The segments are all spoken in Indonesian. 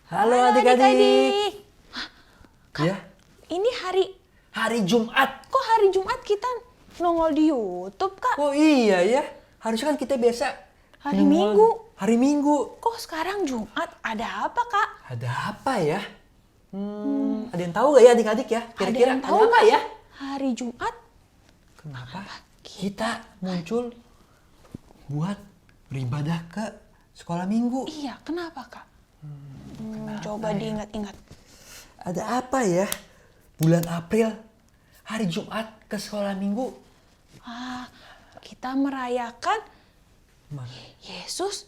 Halo Halo adik-adik. adik-adik. Kak, Ya, ini hari Jumat. kok hari Jumat kita nongol di YouTube, Kak? Oh iya ya, harusnya kan kita biasa Hari nongol Minggu. Hari Minggu. Kok sekarang Jumat? Ada apa, Kak? Ada apa ya? Ada yang tahu gak ya adik-adik ya? Kira-kira Ada yang tahu apa nggak ya? Hari Jumat? Kenapa kita muncul buat beribadah ke sekolah minggu? Iya, kenapa, Kak? Coba diingat-ingat. Ada apa ya? Bulan April, hari Jumat ke sekolah minggu. Kita merayakan Mana? Yesus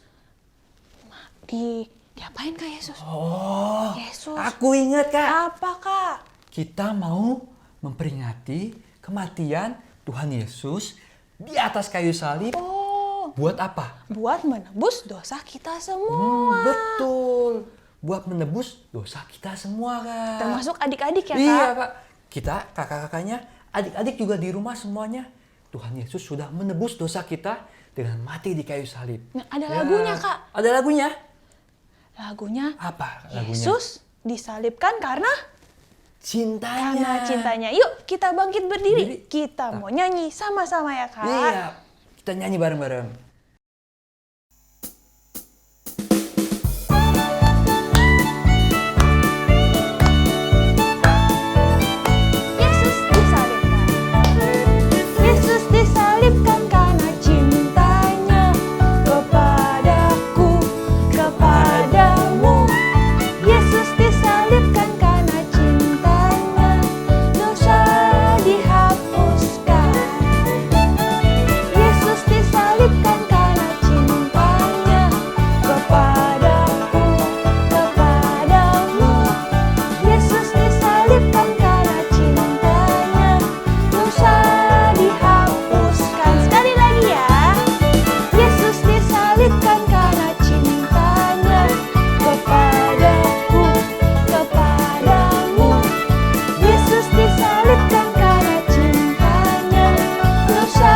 diapain, Kak, Yesus? Oh, Yesus. aku ingat Kak. Apa, Kak? Kita mau memperingati kematian Tuhan Yesus di atas kayu salib. Oh, Buat apa? buat menebus dosa kita semua. Betul. Buat menebus dosa kita semua, Kak. Termasuk adik-adik ya, Kak? Iya, Kak. Kita, kakak-kakaknya, adik-adik juga di rumah semuanya. Tuhan Yesus sudah menebus dosa kita dengan mati di kayu salib. Nah, ada lagunya, Kak. Ada lagunya? Lagunya Apa lagunya? Yesus disalibkan karena Cintanya. Yuk kita bangkit berdiri. Berdiri. Kita mau nyanyi sama-sama ya, Kak. Iya. Kita nyanyi bareng-bareng. Yesus disalibkan. Yesus disalibkan karena cintanya kepadaku, kepadamu. Yesus disalibkan karena cintanya dosa dihapuskan. Yesus disalibkan karena cintanya kepadaku, kepadamu. Yesus disalibkan karena cintanya dosa dihapuskan. Sekali lagi ya. Yesus disalibkan karena cintanya kepadaku, kepadamu. Yesus disalibkan karena cintanya dosa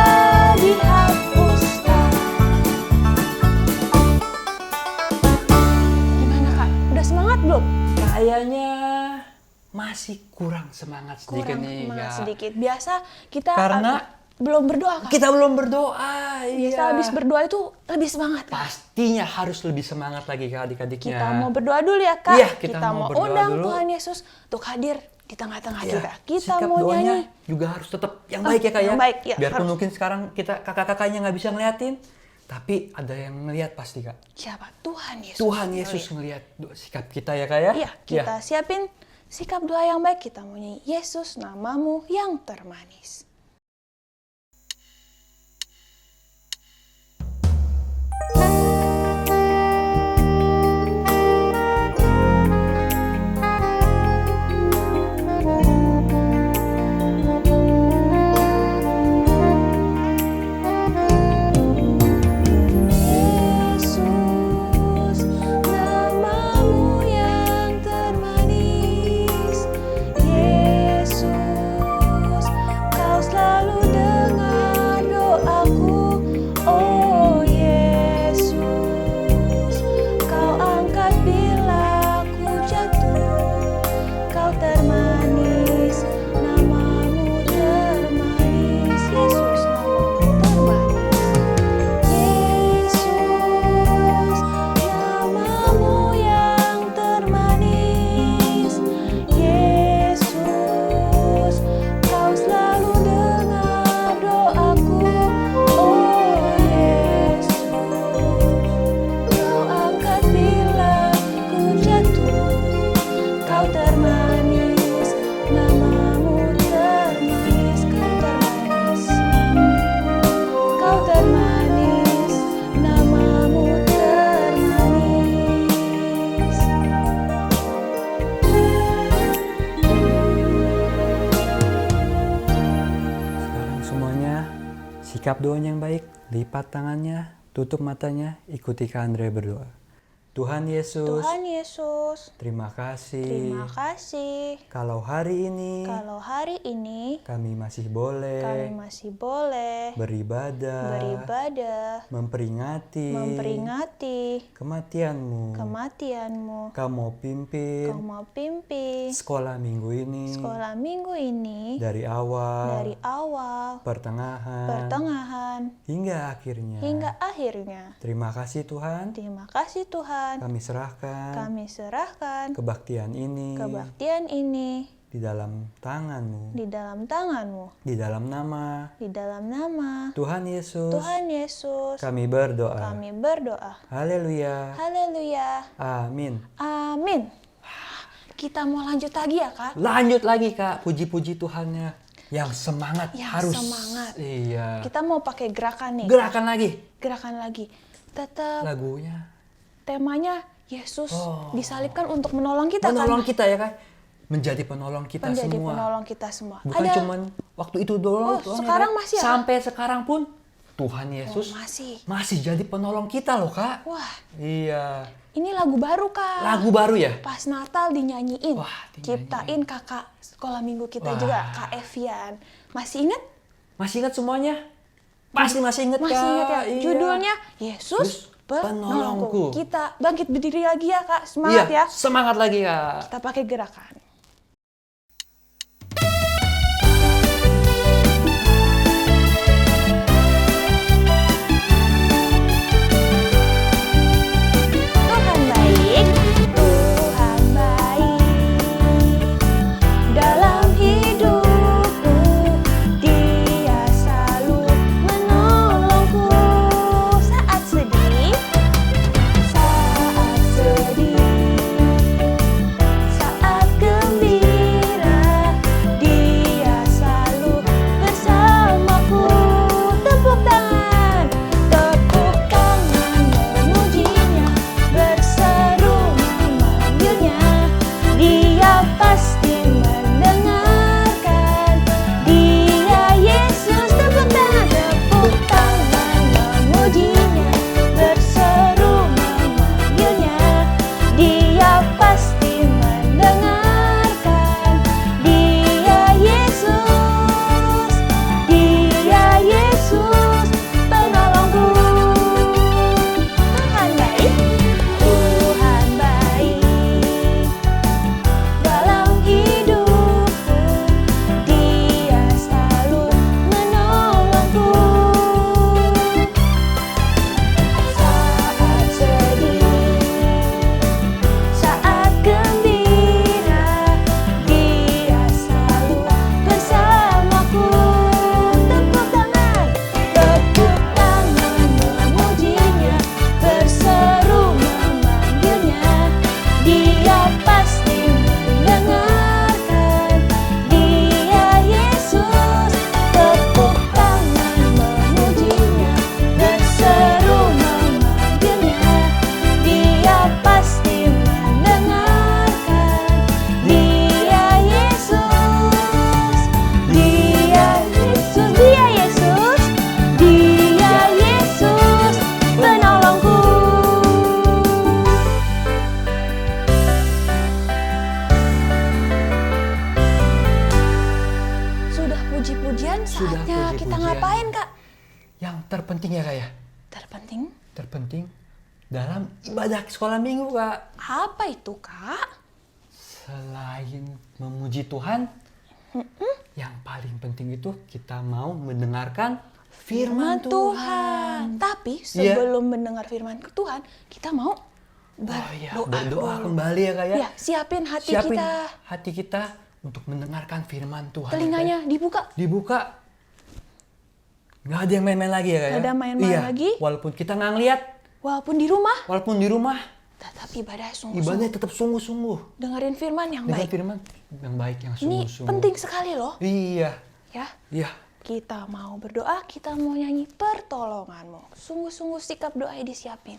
dihapuskan. Gimana, Kak? Udah semangat belum? Kayaknya masih kurang semangat sedikit Kurang nih, semangat Kak. sedikit. Biasa kita Karena belum berdoa, Kak. Kita belum berdoa. Biasa Iya. habis berdoa itu lebih semangat, Kak. Pastinya harus lebih semangat lagi ke adik-adiknya. Kita mau berdoa dulu ya, Kak. Iya, kita mau berdoa undang dulu. Tuhan Yesus untuk hadir di tengah-tengah Iya, kita. Kita sikap mau doanya nyanyi. juga harus tetap yang baik ya, Kak ya. yang baik, ya, Biarpun harus. mungkin sekarang kita kakak-kakaknya nggak bisa ngeliatin, tapi ada yang ngeliat pasti, Kak. Siapa? Tuhan Yesus. Tuhan Yesus ngeliat sikap kita ya, Kak ya. Iya, kita siapin sikap doa yang baik. Kita mau nyanyi Yesus namamu yang termanis. Yesus, namamu yang termanis. Yesus, kau selalu dengar doaku. Oh Yesus, kau angkat bila ku jatuh. Kau termanis, namamu termanis. Yesus, namamu termanis. Yesus, namamu yang termanis. Yesus, kau selalu dengar doaku. Oh Yesus, kau angkat bila ku jatuh. Kau termanis, namamu termanis. Kau termanis, namamu termanis. Sekarang semuanya sikap doanya yang baik, lipat tangannya, tutup matanya, ikuti Kak Andre berdoa. Tuhan Yesus, Tuhan Yesus, terima kasih. terima kasih. Kalau hari ini Kalau hari ini kami masih kami boleh masih boleh beribadah, memperingati kematian-Mu. Kau mau pimpin Kau mau pimpin sekolah minggu ini sekolah minggu ini dari awal, pertengahan, hingga akhirnya. Terima kasih Tuhan. Kami serahkan Kami serahkan kebaktian ini kebaktian ini di dalam tangan-Mu, di dalam tangan-Mu. di dalam nama Di dalam nama Tuhan Yesus. Tuhan Yesus, Kami berdoa. kami berdoa. Haleluya. Haleluya. Amin. Amin. Kita mau lanjut lagi ya, Kak? Lanjut lagi, Kak. Puji-puji Tuhannya. Yang semangat Yang harus. semangat. Iya. Kita mau pakai gerakan nih. Gerakan lagi. Gerakan lagi. Tetap Lagunya temanya Yesus Oh. disalibkan untuk menolong kita menolong kan? kita ya, Kak. Menjadi penolong kita Menjadi semua. penolong kita semua. Bukan cuman waktu itu doang. Oh, ya, sekarang Kak. masih ya, Kak? Sampai sekarang pun Tuhan Yesus masih. jadi penolong kita loh, Kak. Wah, Iya. ini lagu baru, Kak. Lagu baru ya? Pas Natal dinyanyiin. Wah, dinyanyiin. Ciptain kakak sekolah minggu kita Wah. juga, Kak Evian. Masih ingat? Masih ingat semuanya? Pasti masih ingat, Masih Kak. ingat ya? Iya. Judulnya Yesus Penolongku. Penolongku. Kita bangkit berdiri lagi ya, Kak. Semangat Iya, ya. semangat lagi, Kak. Kita pakai gerakan. Tuhan baik, Tuhan baik. Dalam hidupku, Dia selalu menolongku. Saat sedih, saat gembira, Dia selalu bersamaku. Tepuk tangan memujinya, berseru memanggilnya. Dia pasti mendengarkan. Dia Yesus. Tepuk tangan memujinya, berseru memanggilnya. Dia pasti mendengarkan. Dia Yesus, penolongku. Tuhan baik, Tuhan baik. Dalam hidupku, Dia selalu menolongku. Saat sedih, saat gembira, Dia selalu bersamaku. Tepuk tangan memujinya, berseru memanggilnya. Dia pasti mendengarkan. Dia Yesus. Tepuk tangan memujinya, berseru memanggilnya. Dia pasti mendengarkan. Dia Yesus, Dia Yesus, penolongku. Sudah puji-pujian, Sudah saatnya kita puji-pujian. ngapain, Kak? Yang terpenting ya, Kak ya? Terpenting, Terpenting dalam ibadah sekolah minggu, Kak. apa itu, Kak? Selain memuji Tuhan, yang paling penting itu kita mau mendengarkan firman Tuhan. Tapi Iya. sebelum mendengar firman Tuhan, kita mau Berdoa berdoa dulu. kembali ya, Kak ya. Ya, siapin hati Siapin kita. hati kita untuk mendengarkan firman Tuhan. Telinganya dibuka. Dibuka. Nggak ada yang main-main lagi ya, Kak ya? Nggak ada main-main Iya, lagi. walaupun kita nggak ngeliat, Walaupun di rumah, tetap ibadah sungguh-sungguh. ibadahnya tetap sungguh-sungguh. Dengerin firman yang Dengan baik. firman yang baik, yang Ini sungguh-sungguh. penting sekali loh. Iya, Ya, iya. kita mau berdoa, kita mau nyanyi pertolonganmu. Sungguh-sungguh sikap doa disiapin.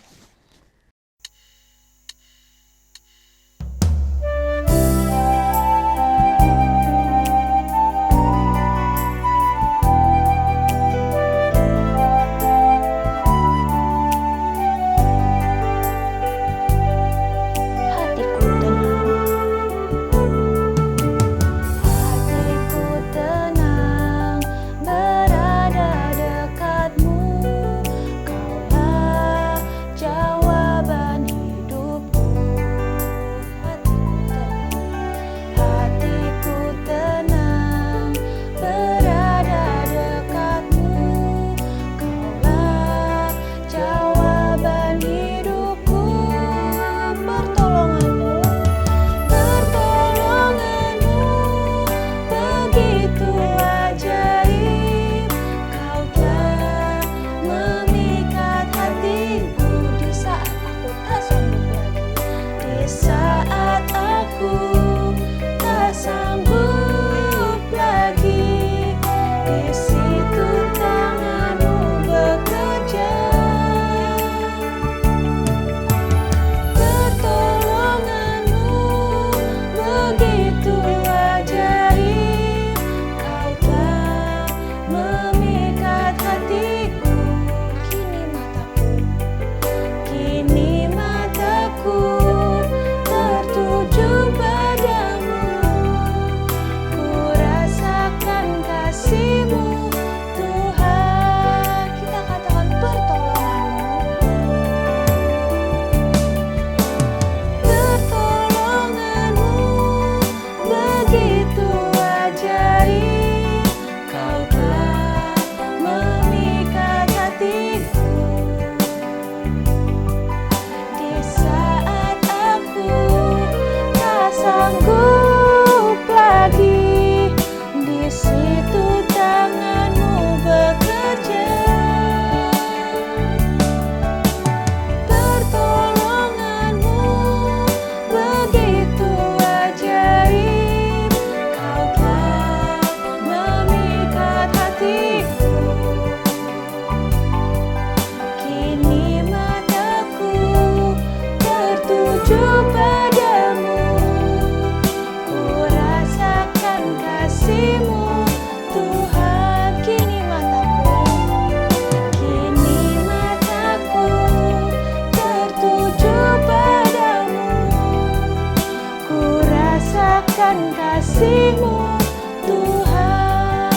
dan kasih-Mu, Tuhan.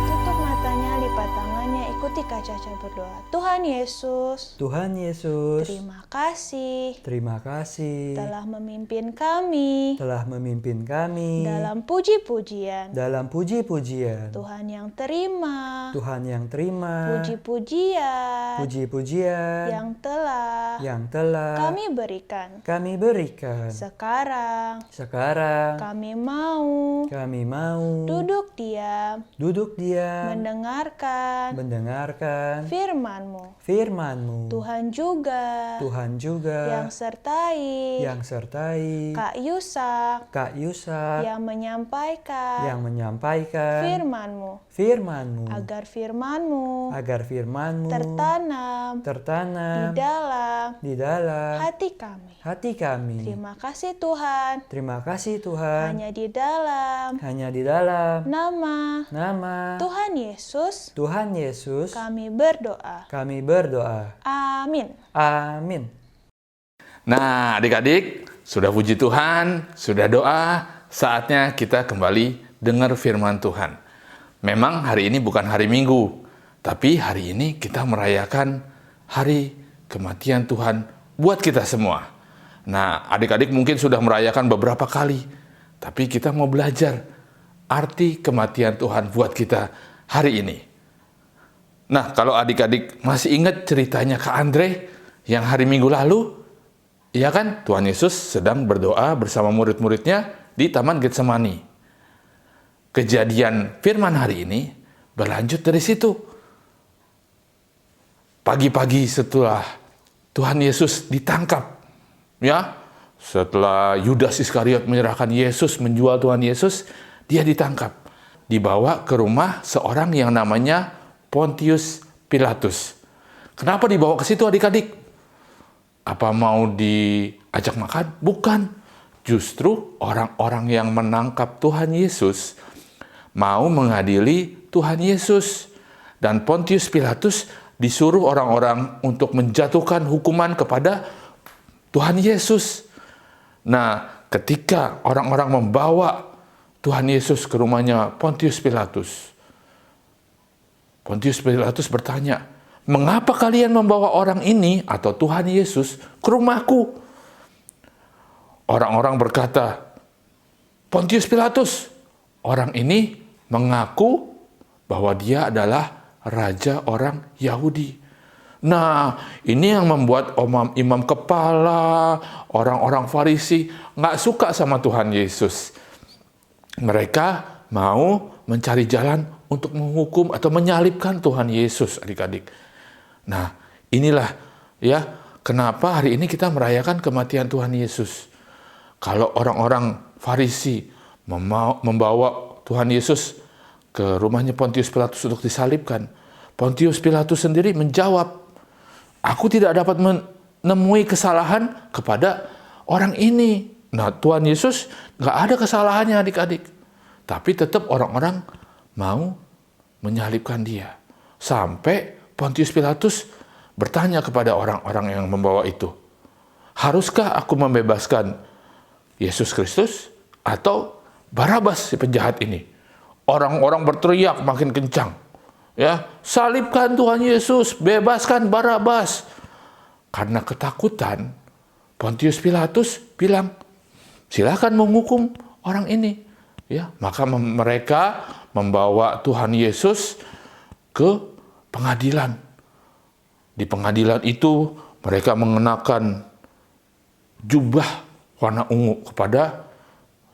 Tutup matanya, lipat tangannya, ikuti Kak Caca berdoa. Tuhan Yesus, Tuhan Yesus, terima kasih terima kasih telah memimpin kami dalam puji-pujian. Tuhan yang terima Tuhan yang terima puji-pujian puji-pujian yang telah kami berikan. Sekarang kami mau duduk diam mendengarkan firman-Mu. Tuhan juga yang sertai Kak Yusak yang menyampaikan firman-Mu, agar firman-Mu tertanam di dalam hati kami. Terima kasih Tuhan. Hanya di dalam nama Tuhan Yesus kami berdoa. Amin. Nah, adik-adik, sudah puji Tuhan, sudah doa, saatnya kita kembali dengar firman Tuhan. Memang hari ini bukan hari Minggu, tapi hari ini kita merayakan hari kematian Tuhan buat kita semua. Nah, adik-adik mungkin sudah merayakan beberapa kali, tapi kita mau belajar arti kematian Tuhan buat kita hari ini. Nah, kalau adik-adik masih ingat ceritanya Kak Andre yang hari Minggu lalu, ya kan, Tuhan Yesus sedang berdoa bersama murid-muridnya di Taman Getsemani. Kejadian firman hari ini berlanjut dari situ. Pagi-pagi setelah Tuhan Yesus ditangkap, ya, setelah Yudas Iskariot menyerahkan Yesus, menjual Tuhan Yesus, dia ditangkap, dibawa ke rumah seorang yang namanya Pontius Pilatus. Kenapa dibawa ke situ adik-adik? Apa mau diajak makan? Bukan. Justru orang-orang yang menangkap Tuhan Yesus mau mengadili Tuhan Yesus. Dan Pontius Pilatus disuruh orang-orang untuk menjatuhkan hukuman kepada Tuhan Yesus. Nah, ketika orang-orang membawa Tuhan Yesus ke rumahnya Pontius Pilatus bertanya, "Mengapa kalian membawa orang ini atau Tuhan Yesus ke rumahku?" Orang-orang berkata, "Pontius Pilatus, orang ini mengaku bahwa dia adalah raja orang Yahudi." Nah, ini yang membuat imam kepala, orang-orang Farisi nggak suka sama Tuhan Yesus. Mereka mau mencari jalan untuk menghukum atau menyalibkan Tuhan Yesus, adik-adik. Nah, inilah ya kenapa hari ini kita merayakan kematian Tuhan Yesus. Kalau orang-orang Farisi membawa Tuhan Yesus ke rumahnya Pontius Pilatus untuk disalibkan, Pontius Pilatus sendiri menjawab, "Aku tidak dapat menemui kesalahan kepada orang ini." Nah, Tuhan Yesus nggak ada kesalahannya adik-adik. Tapi tetap orang-orang mau menyalibkan dia. Sampai Pontius Pilatus bertanya kepada orang-orang yang membawa itu, "Haruskah aku membebaskan Yesus Kristus atau Barabas si penjahat ini?" Orang-orang berteriak makin kencang. Ya, salibkan Tuhan Yesus, bebaskan Barabas. Karena ketakutan, Pontius Pilatus bilang, "Silakan menghukum orang ini." Ya, maka mereka membawa Tuhan Yesus ke pengadilan. Di pengadilan itu mereka mengenakan jubah warna ungu kepada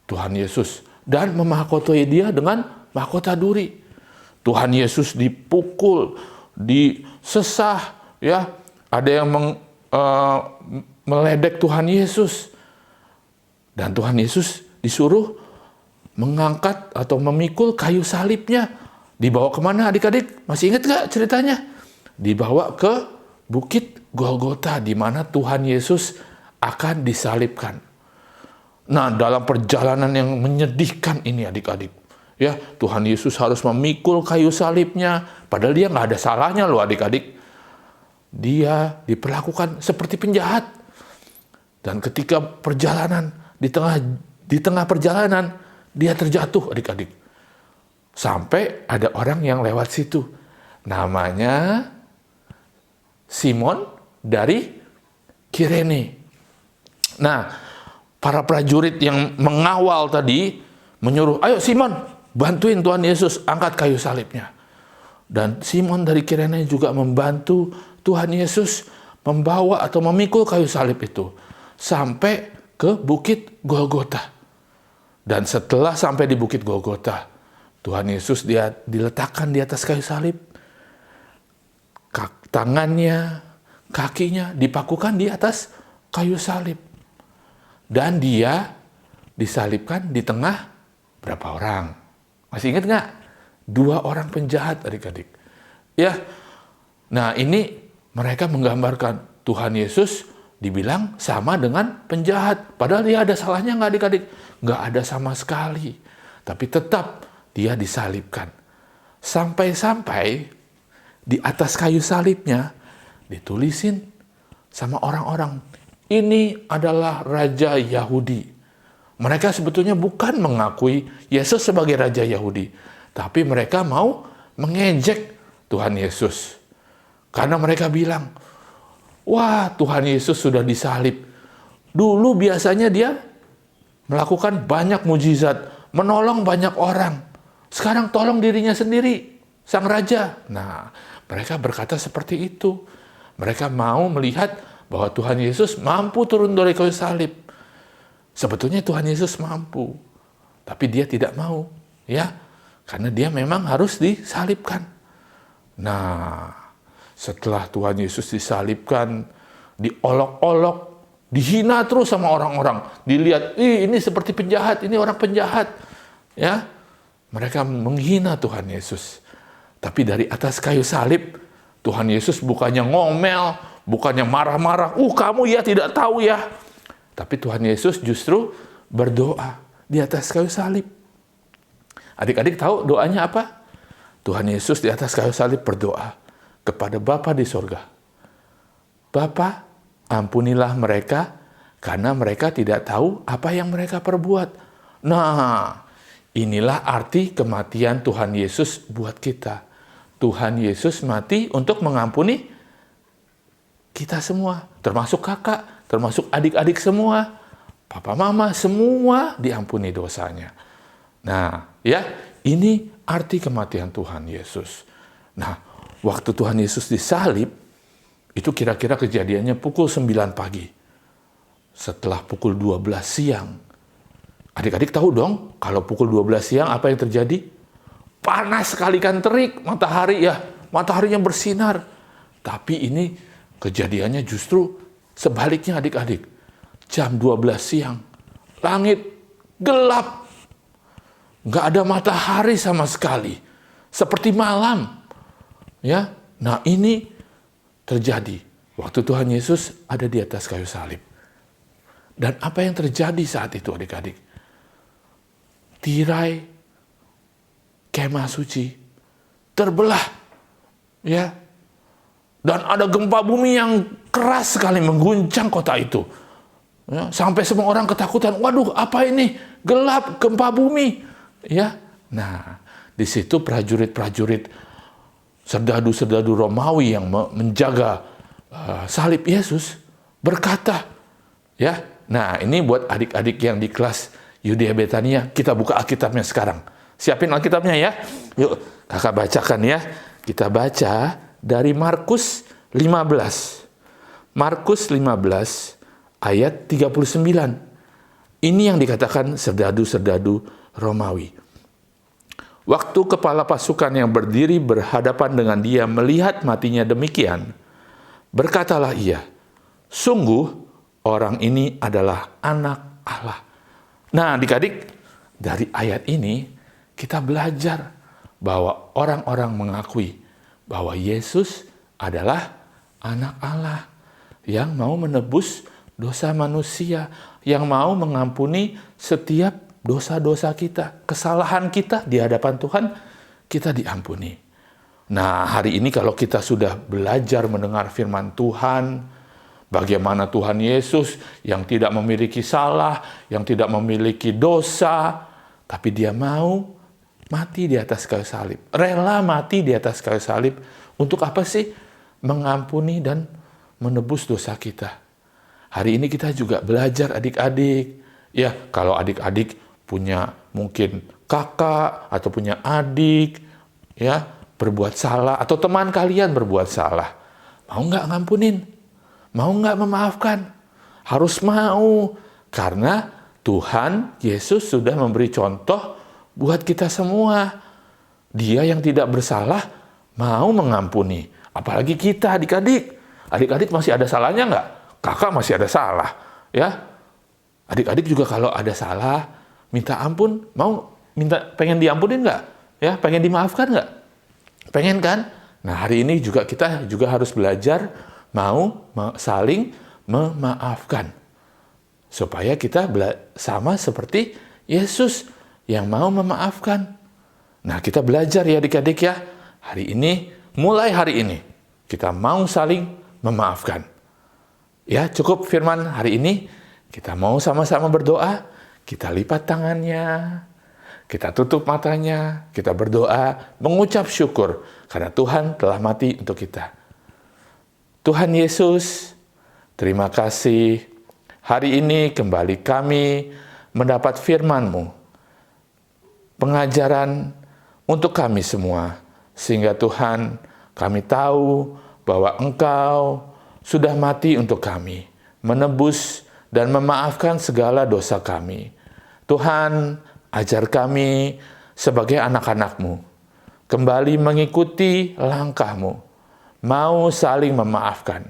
Tuhan Yesus dan memahkotoi dia dengan mahkota duri. Tuhan Yesus dipukul, disesah, ya. Ada yang meledek Tuhan Yesus. Dan Tuhan Yesus disuruh mengangkat atau memikul kayu salibnya. Dibawa kemana adik-adik? Masih ingat gak ceritanya? Dibawa ke Bukit Golgota, di mana Tuhan Yesus akan disalibkan. Nah, dalam perjalanan yang menyedihkan ini adik-adik, ya, Tuhan Yesus harus memikul kayu salibnya, padahal dia nggak ada salahnya loh adik-adik. dia diperlakukan seperti penjahat. Dan ketika perjalanan, di tengah perjalanan, dia terjatuh, adik-adik. Sampai ada orang yang lewat situ. Namanya Simon dari Kirene. Nah, para prajurit yang mengawal tadi menyuruh, ayo Simon, bantuin Tuhan Yesus angkat kayu salibnya. Dan Simon dari Kirene juga membantu Tuhan Yesus membawa atau memikul kayu salib itu sampai ke Bukit Golgota. Dan setelah sampai di Bukit Golgota, Tuhan Yesus dia diletakkan di atas kayu salib. Tangannya, kakinya dipakukan di atas kayu salib. Dan dia disalibkan di tengah berapa orang? Masih ingat nggak? 2 orang penjahat, adik-adik. Ya, nah ini mereka menggambarkan Tuhan Yesus dibilang sama dengan penjahat. Padahal dia ada salahnya nggak, adik-adik? Nggak ada sama sekali. Tapi tetap dia disalibkan. Sampai-sampai di atas kayu salibnya ditulisin sama orang-orang, ini adalah Raja Yahudi. Mereka sebetulnya bukan mengakui Yesus sebagai Raja Yahudi, tapi mereka mau mengejek Tuhan Yesus. Karena mereka bilang, wah, Tuhan Yesus sudah disalib. Dulu biasanya dia melakukan banyak mujizat, menolong banyak orang. Sekarang tolong dirinya sendiri, sang raja. Nah, mereka berkata seperti itu. Mereka mau melihat bahwa Tuhan Yesus mampu turun dari kayu salib. Sebetulnya Tuhan Yesus mampu, tapi dia tidak mau, ya, karena dia memang harus disalibkan. Nah, setelah Tuhan Yesus disalibkan, diolok-olok, dihina terus sama orang-orang. Dilihat, ini seperti penjahat, ini orang penjahat. Ya, mereka menghina Tuhan Yesus. Tapi dari atas kayu salib, Tuhan Yesus bukannya ngomel, bukannya marah-marah. Kamu ya tidak tahu ya. Tapi Tuhan Yesus justru berdoa di atas kayu salib. Adik-adik tahu doanya apa? Tuhan Yesus di atas kayu salib berdoa kepada Bapa di sorga. Bapa, ampunilah mereka karena mereka tidak tahu apa yang mereka perbuat. Nah, inilah arti kematian Tuhan Yesus buat kita. Tuhan Yesus mati untuk mengampuni kita semua, termasuk kakak, termasuk adik-adik semua, papa mama, semua diampuni dosanya. Nah, ya, ini arti kematian Tuhan Yesus. Nah, waktu Tuhan Yesus disalib, itu kira-kira kejadiannya pukul 9 pagi. Setelah pukul 12 siang. Adik-adik tahu dong, kalau pukul 12 siang apa yang terjadi? Panas sekali kan, terik, mataharinya bersinar. Tapi ini kejadiannya justru sebaliknya, adik-adik. Jam 12 siang, langit gelap. Nggak ada matahari sama sekali. Seperti malam. Ya, nah ini terjadi waktu Tuhan Yesus ada di atas kayu salib. Dan apa yang terjadi saat itu, adik-adik? Tirai kemah suci terbelah, ya, dan ada gempa bumi yang keras sekali mengguncang kota itu, ya, sampai semua orang ketakutan. Waduh, apa ini? Gelap, gempa bumi, ya. Nah, di situ prajurit-prajurit, serdadu-serdadu Romawi yang menjaga salib Yesus berkata, ya. Nah, ini buat adik-adik yang di kelas Yudea Betania, kita buka Alkitabnya sekarang. Siapin Alkitabnya ya. Yuk, kakak bacakan ya. Kita baca dari Markus 15. Markus 15 ayat 39. Ini yang dikatakan serdadu-serdadu Romawi. Waktu kepala pasukan yang berdiri berhadapan dengan dia melihat matinya demikian, berkatalah ia, sungguh orang ini adalah anak Allah. Nah, adik-adik, dari ayat ini kita belajar bahwa orang-orang mengakui bahwa Yesus adalah anak Allah yang mau menebus dosa manusia, yang mau mengampuni setiap dosa-dosa kita, kesalahan kita di hadapan Tuhan, kita diampuni. Nah, hari ini kalau kita sudah belajar mendengar firman Tuhan, bagaimana Tuhan Yesus yang tidak memiliki salah, yang tidak memiliki dosa, tapi dia mau mati di atas kayu salib. Rela mati di atas kayu salib. Untuk apa sih? Mengampuni dan menebus dosa kita. Hari ini kita juga belajar adik-adik. Ya, kalau adik-adik punya mungkin kakak atau punya adik, ya, berbuat salah, atau teman kalian berbuat salah, mau nggak ngampunin? Mau nggak memaafkan? Harus mau, karena Tuhan Yesus sudah memberi contoh buat kita semua. Dia yang tidak bersalah mau mengampuni. Apalagi kita adik-adik. Adik-adik masih ada salahnya nggak? Kakak masih ada salah. Ya, adik-adik juga kalau ada salah, minta ampun, pengen diampunin nggak? Ya, pengen dimaafkan nggak? Pengen kan? Nah, hari ini kita juga harus belajar mau saling memaafkan. Supaya kita sama seperti Yesus yang mau memaafkan. Nah, kita belajar ya adik-adik ya. Mulai hari ini, kita mau saling memaafkan. Ya, cukup firman hari ini. Kita mau sama-sama berdoa. Kita lipat tangannya. Kita tutup matanya, kita berdoa, mengucap syukur karena Tuhan telah mati untuk kita. Tuhan Yesus, terima kasih. Hari ini kembali kami mendapat firman-Mu. Pengajaran untuk kami semua. Sehingga Tuhan, kami tahu bahwa Engkau sudah mati untuk kami. Menebus dan memaafkan segala dosa kami. Tuhan, ajar kami sebagai anak-anak-Mu, kembali mengikuti langkah-Mu, mau saling memaafkan,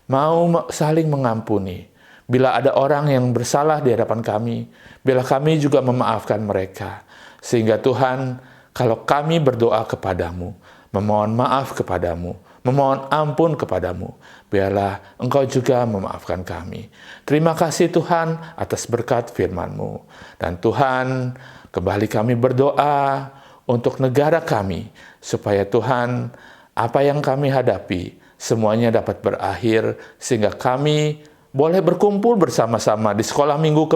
mau saling mengampuni. Bila ada orang yang bersalah di hadapan kami, bila kami juga memaafkan mereka. Sehingga Tuhan, kalau kami berdoa kepadamu, memohon maaf kepadamu, memohon ampun kepadamu, biarlah Engkau juga memaafkan kami. Terima kasih Tuhan atas berkat firman-Mu. Dan Tuhan, kembali kami berdoa untuk negara kami, supaya Tuhan, apa yang kami hadapi, semuanya dapat berakhir, sehingga kami boleh berkumpul bersama-sama di sekolah minggu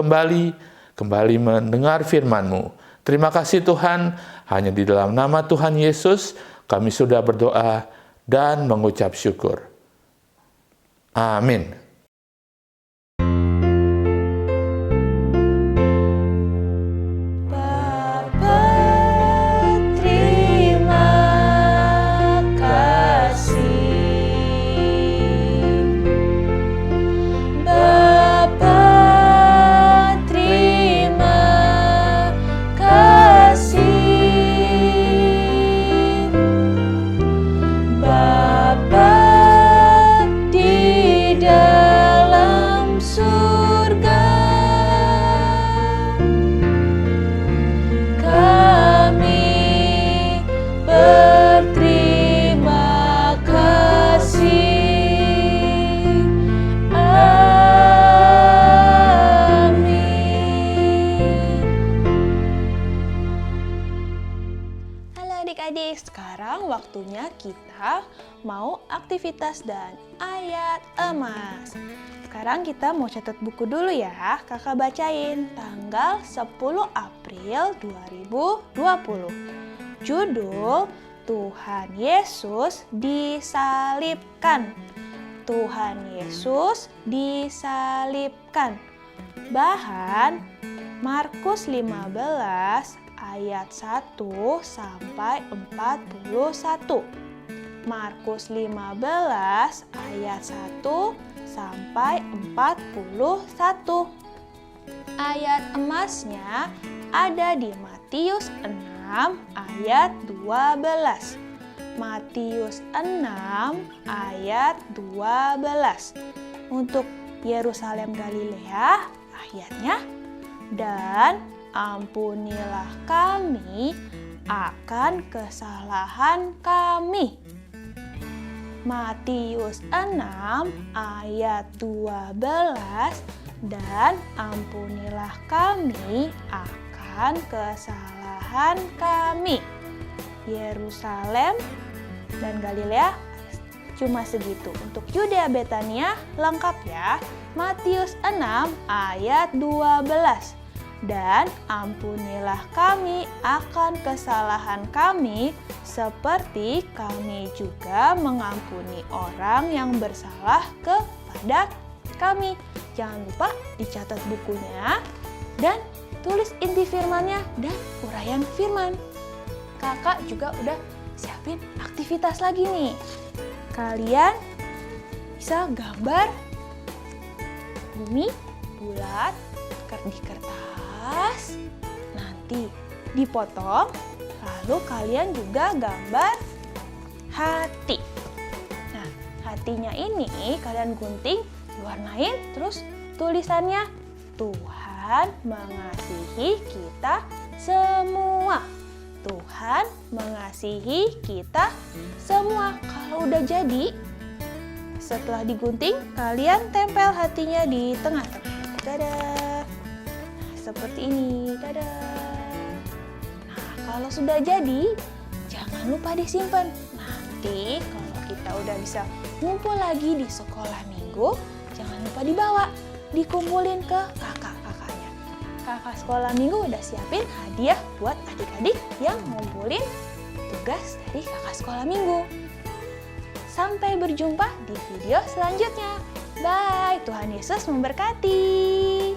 kembali mendengar firman-Mu. Terima kasih Tuhan, hanya di dalam nama Tuhan Yesus, kami sudah berdoa dan mengucap syukur. Amin. Adik-adik, sekarang waktunya kita mau aktivitas dan ayat emas. Sekarang kita mau catat buku dulu ya, kakak bacain tanggal 10 April 2020. Judul Tuhan Yesus disalibkan. Tuhan Yesus disalibkan. Bahan Markus 15 ayat 1 sampai 41. Markus 15 ayat 1 sampai 41. Ayat emasnya ada di Matius 6 ayat 12. Matius 6 ayat 12. Untuk Yerusalem Galilea ayatnya, dan ampunilah kami akan kesalahan kami. Matius 6 ayat 12, dan ampunilah kami akan kesalahan kami. Yerusalem dan Galilea cuma segitu. Untuk Yudea Betania lengkap ya. Matius 6 ayat 12. Dan ampunilah kami akan kesalahan kami seperti kami juga mengampuni orang yang bersalah kepada kami. Jangan lupa dicatat bukunya dan tulis inti firmannya dan uraian firman. Kakak juga udah siapin aktivitas lagi nih. Kalian bisa gambar bumi bulat di kertas, nanti dipotong, lalu kalian juga gambar hati. Nah, hatinya ini kalian gunting, diwarnain, terus tulisannya Tuhan mengasihi kita semua. Tuhan mengasihi kita semua. Kalau udah jadi, setelah digunting, kalian tempel hatinya di tengah-tengah. Dadah. Seperti ini. Dadah. Nah, kalau sudah jadi, jangan lupa disimpan. Nanti kalau kita udah bisa ngumpul lagi di sekolah minggu, jangan lupa dibawa, dikumpulin ke kakak-kakaknya. Kakak sekolah minggu udah siapin hadiah buat adik-adik yang ngumpulin tugas dari kakak sekolah minggu. Sampai berjumpa di video selanjutnya. Bye, Tuhan Yesus memberkati.